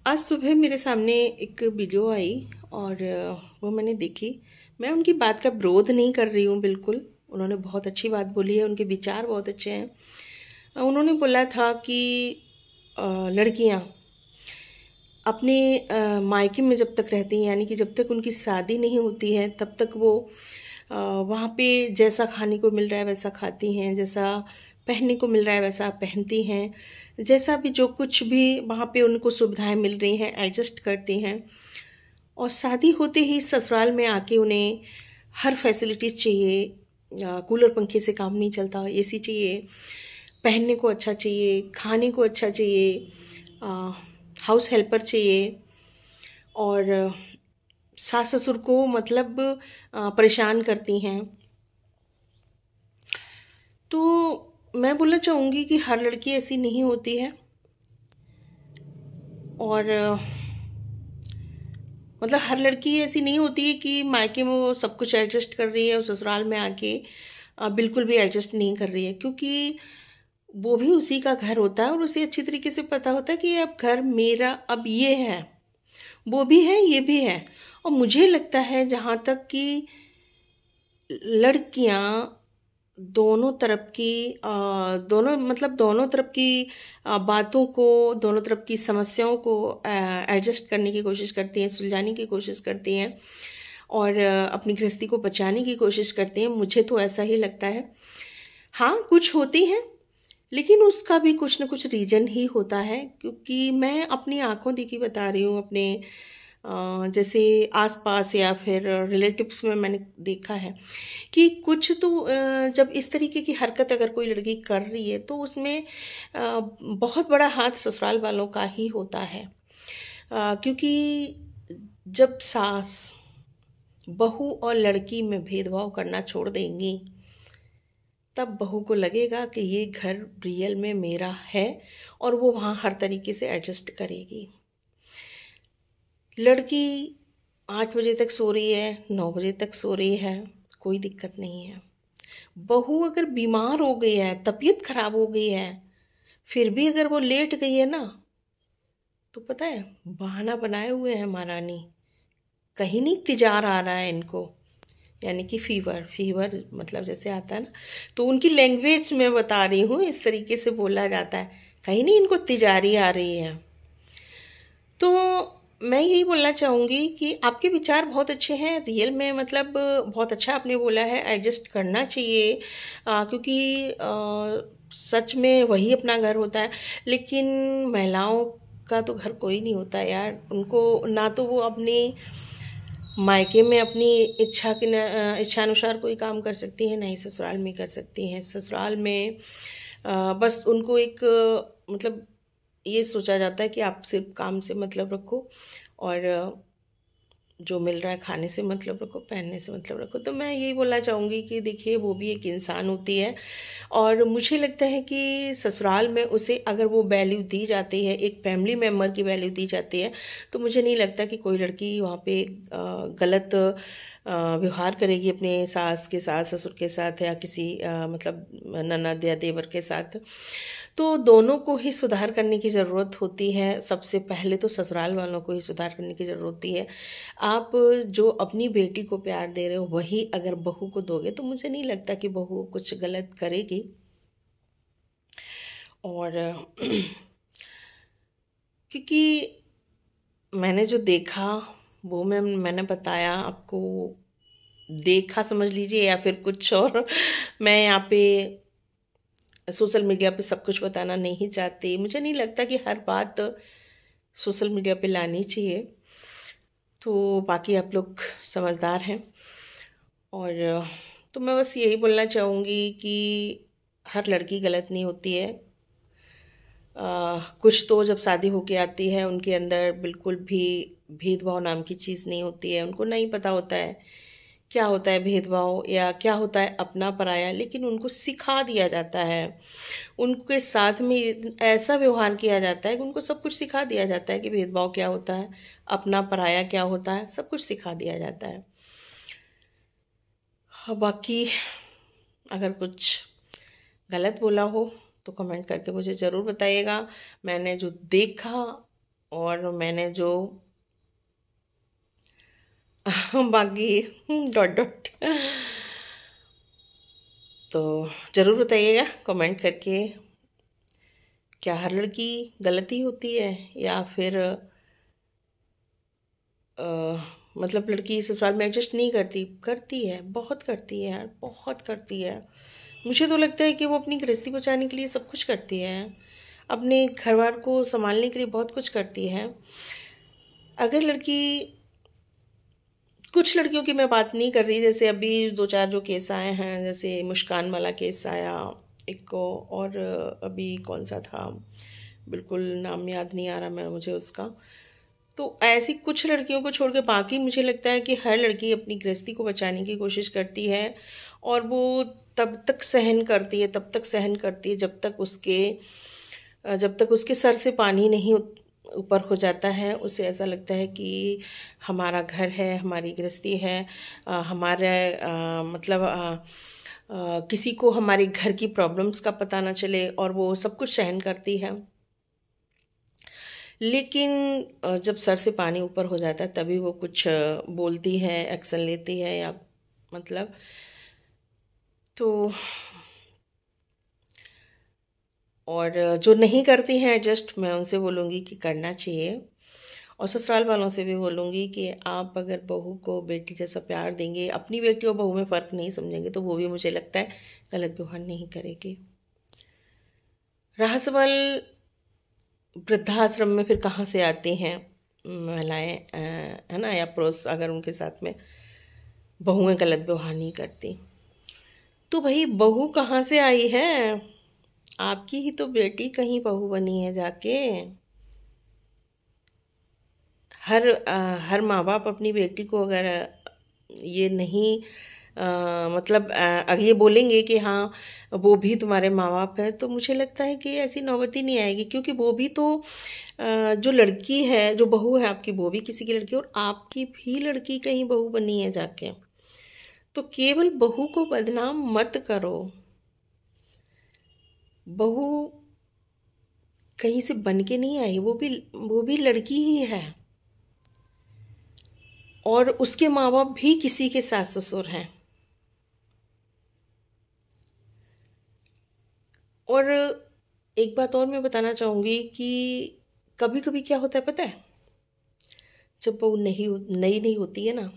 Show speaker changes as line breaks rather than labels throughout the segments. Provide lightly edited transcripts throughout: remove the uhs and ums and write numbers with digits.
आज सुबह मेरे सामने एक वीडियो आई और वो मैंने देखी। मैं उनकी बात का विरोध नहीं कर रही हूँ, बिल्कुल। उन्होंने बहुत अच्छी बात बोली है, उनके विचार बहुत अच्छे हैं। उन्होंने बोला था कि लड़कियाँ अपने मायके में जब तक रहती हैं, यानी कि जब तक उनकी शादी नहीं होती है तब तक वो वहाँ पे जैसा खाने को मिल रहा है वैसा खाती हैं, जैसा पहनने को मिल रहा है वैसा पहनती हैं, जैसा भी जो कुछ भी वहाँ पे उनको सुविधाएं मिल रही हैं एडजस्ट करती हैं। और शादी होते ही ससुराल में आके उन्हें हर फैसिलिटीज़ चाहिए। कूलर पंखे से काम नहीं चलता, एसी चाहिए, पहनने को अच्छा चाहिए, खाने को अच्छा चाहिए, हाउस हेल्पर चाहिए। और सास ससुर को मतलब परेशान करती हैं। तो मैं बोलना चाहूँगी कि हर लड़की ऐसी नहीं होती है। और मतलब हर लड़की ऐसी नहीं होती है कि मायके में वो सब कुछ एडजस्ट कर रही है और ससुराल में आके बिल्कुल भी एडजस्ट नहीं कर रही है, क्योंकि वो भी उसी का घर होता है और उसे अच्छी तरीके से पता होता है कि अब घर मेरा अब ये है, वो भी है, ये भी है। और मुझे लगता है जहाँ तक कि लड़कियाँ दोनों तरफ की दोनों तरफ की बातों को, दोनों तरफ की समस्याओं को एडजस्ट करने की कोशिश करती हैं, सुलझाने की कोशिश करती हैं और अपनी गृहस्थी को बचाने की कोशिश करती हैं। मुझे तो ऐसा ही लगता है। हाँ, कुछ होती हैं, लेकिन उसका भी कुछ न कुछ रीज़न ही होता है, क्योंकि मैं अपनी आंखों देखी बता रही हूँ। अपने जैसे आसपास या फिर रिलेटिव्स में मैंने देखा है कि कुछ तो जब इस तरीके की हरकत अगर कोई लड़की कर रही है तो उसमें बहुत बड़ा हाथ ससुराल वालों का ही होता है। क्योंकि जब सास बहू और लड़की में भेदभाव करना छोड़ देंगी तब बहू को लगेगा कि ये घर रियल में मेरा है और वो वहाँ हर तरीके से एडजस्ट करेगी। लड़की 8 बजे तक सो रही है, 9 बजे तक सो रही है, कोई दिक्कत नहीं है। बहू अगर बीमार हो गई है, तबीयत खराब हो गई है, फिर भी अगर वो लेट गई है ना, तो पता है बहाना बनाए हुए हैं महारानी, कहीं नहीं तिजार आ रहा है इनको। यानी कि फीवर फीवर मतलब जैसे आता है ना, तो उनकी लैंग्वेज में बता रही हूँ, इस तरीके से बोला जाता है, कहीं नहीं इनको तिजारी आ रही है। तो मैं यही बोलना चाहूँगी कि आपके विचार बहुत अच्छे हैं रियल में, मतलब बहुत अच्छा आपने बोला है, एडजस्ट करना चाहिए। क्योंकि सच में वही अपना घर होता है। लेकिन महिलाओं का तो घर कोई नहीं होता यार। उनको ना तो वो अपनी मायके में अपनी इच्छानुसार कोई काम कर सकती हैं, ना ही ससुराल में कर सकती हैं। ससुराल में बस उनको एक मतलब ये सोचा जाता है कि आप सिर्फ काम से मतलब रखो और जो मिल रहा है खाने से मतलब रखो, पहनने से मतलब रखो। तो मैं यही बोलना चाहूँगी कि देखिए वो भी एक इंसान होती है और मुझे लगता है कि ससुराल में उसे अगर वो वैल्यू दी जाती है, एक फैमिली मेम्बर की वैल्यू दी जाती है, तो मुझे नहीं लगता कि कोई लड़की वहाँ पे गलत व्यवहार करेगी अपने सास के साथ, ससुर के साथ या किसी मतलब ननद या देवर के साथ। तो दोनों को ही सुधार करने की ज़रूरत होती है। सबसे पहले तो ससुराल वालों को ही सुधार करने की ज़रूरत होती है। आप जो अपनी बेटी को प्यार दे रहे हो वही अगर बहू को दोगे तो मुझे नहीं लगता कि बहू कुछ गलत करेगी। और क्योंकि मैंने जो देखा वो मैंने बताया आपको, देखा समझ लीजिए या फिर कुछ और। मैं यहाँ पे सोशल मीडिया पे सब कुछ बताना नहीं चाहती। मुझे नहीं लगता कि हर बात सोशल मीडिया पे लानी चाहिए। तो बाकी आप लोग समझदार हैं। और तो मैं बस यही बोलना चाहूँगी कि हर लड़की गलत नहीं होती है। कुछ तो जब शादी होके आती है उनके अंदर बिल्कुल भी भेदभाव नाम की चीज़ नहीं होती है। उनको नहीं पता होता है क्या होता है भेदभाव या क्या होता है अपना पराया, लेकिन उनको सिखा दिया जाता है। उनके साथ में ऐसा व्यवहार किया जाता है कि उनको सब कुछ सिखा दिया जाता है कि भेदभाव क्या होता है, अपना पराया क्या होता है, सब कुछ सिखा दिया जाता है। हाँ, बाकी अगर कुछ गलत बोला हो तो कमेंट करके मुझे ज़रूर बताइएगा। मैंने जो देखा और मैंने जो बाकी डॉट डॉट। तो ज़रूर बताइएगा कमेंट करके, क्या हर लड़की गलती होती है या फिर मतलब लड़की ससुराल में एडजस्ट नहीं करती? करती है, बहुत करती है यार, बहुत करती है। मुझे तो लगता है कि वो अपनी गृहस्थी बचाने के लिए सब कुछ करती है, अपने घर बार को संभालने के लिए बहुत कुछ करती है। अगर लड़की, कुछ लड़कियों की मैं बात नहीं कर रही, जैसे अभी दो चार जो केस आए हैं, जैसे मुस्कान वाला केस आया एक को, और अभी कौन सा था, बिल्कुल नाम याद नहीं आ रहा मैं मुझे उसका। तो ऐसी कुछ लड़कियों को छोड़ के बाकी मुझे लगता है कि हर लड़की अपनी गृहस्थी को बचाने की कोशिश करती है, और वो तब तक सहन करती है, तब तक सहन करती है जब तक उसके सर से पानी नहीं ऊपर हो जाता है। उसे ऐसा लगता है कि हमारा घर है, हमारी गृहस्थी है, मतलब किसी को हमारे घर की प्रॉब्लम्स का पता ना चले, और वो सब कुछ सहन करती है। लेकिन जब सर से पानी ऊपर हो जाता है तभी वो कुछ बोलती है, एक्शन लेती है, या मतलब तो। और जो नहीं करती हैं एडजस्ट, मैं उनसे बोलूँगी कि करना चाहिए। और ससुराल वालों से भी बोलूँगी कि आप अगर बहू को बेटी जैसा प्यार देंगे, अपनी बेटी और बहू में फ़र्क नहीं समझेंगे, तो वो भी मुझे लगता है गलत व्यवहार नहीं करेगी। रहा सवाल वृद्धाश्रम में, फिर कहाँ से आती हैं महिलाएं, है ना, या पुरुष, अगर उनके साथ में बहुएं गलत व्यवहार नहीं करती, तो भाई बहू कहाँ से आई है? आपकी ही तो बेटी कहीं बहू बनी है जाके। हर माँ बाप अपनी बेटी को अगर ये नहीं मतलब अगर ये बोलेंगे कि हाँ वो भी तुम्हारे माँ बाप है, तो मुझे लगता है कि ऐसी नौबत ही नहीं आएगी, क्योंकि वो भी तो जो लड़की है, जो बहू है आपकी, वो भी किसी की लड़की, और आपकी भी लड़की कहीं बहू बनी है जाके। तो केवल बहू को बदनाम मत करो। बहू कहीं से बन के नहीं आई, वो भी लड़की ही है, और उसके माँ बाप भी किसी के सास ससुर हैं। और एक बात और मैं बताना चाहूँगी कि कभी कभी क्या होता है पता है, जब वो नई नई नहीं होती है ना,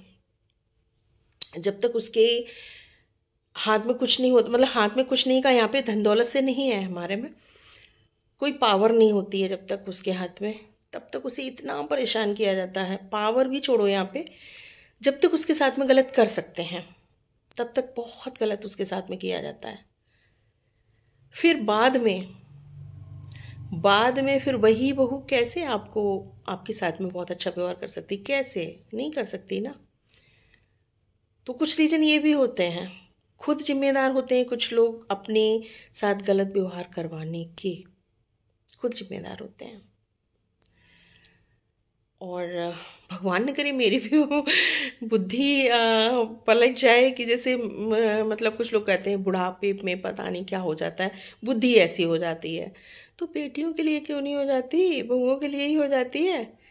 जब तक उसके हाथ में कुछ नहीं होता, मतलब हाथ में कुछ नहीं का यहाँ पे धन दौलत से नहीं है, हमारे में कोई पावर नहीं होती है जब तक उसके हाथ में, तब तक उसे इतना परेशान किया जाता है। पावर भी छोड़ो, यहाँ पे जब तक उसके साथ में गलत कर सकते हैं तब तक बहुत गलत उसके साथ में किया जाता है। फिर बाद में फिर वही बहू कैसे आपको, आपके साथ में बहुत अच्छा व्यवहार कर सकती? कैसे? नहीं कर सकती ना। तो कुछ रीज़न ये भी होते हैं, खुद जिम्मेदार होते हैं कुछ लोग अपने साथ गलत व्यवहार करवाने के, खुद जिम्मेदार होते हैं। और भगवान न करे मेरी भी वो बुद्धि पलट जाए कि जैसे मतलब कुछ लोग कहते हैं बुढ़ापे में पता नहीं क्या हो जाता है, बुद्धि ऐसी हो जाती है। तो बेटियों के लिए क्यों नहीं हो जाती, बहुओं के लिए ही हो जाती है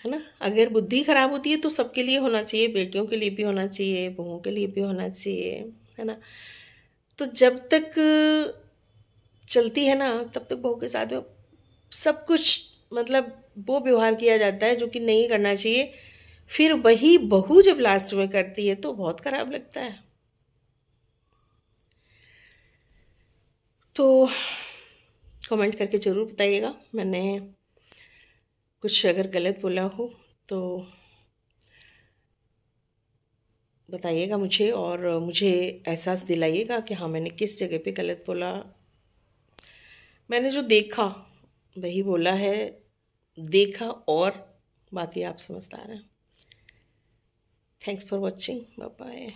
ना। अगर बुद्धि खराब होती है तो सबके लिए होना चाहिए, बेटियों के लिए भी होना चाहिए, बहुओं के लिए भी होना चाहिए, है ना। तो जब तक चलती है ना, तब तक बहू के साथ में सब कुछ मतलब वो व्यवहार किया जाता है जो कि नहीं करना चाहिए। फिर वही बहू जब लास्ट में करती है तो बहुत खराब लगता है। तो कमेंट करके ज़रूर बताइएगा, मैंने कुछ अगर गलत बोला हो तो बताइएगा मुझे, और मुझे एहसास दिलाइएगा कि हाँ मैंने किस जगह पे गलत बोला। मैंने जो देखा वही बोला है, देखा, और बाकी आप समझदार हैं। Thanks for watching, bye bye.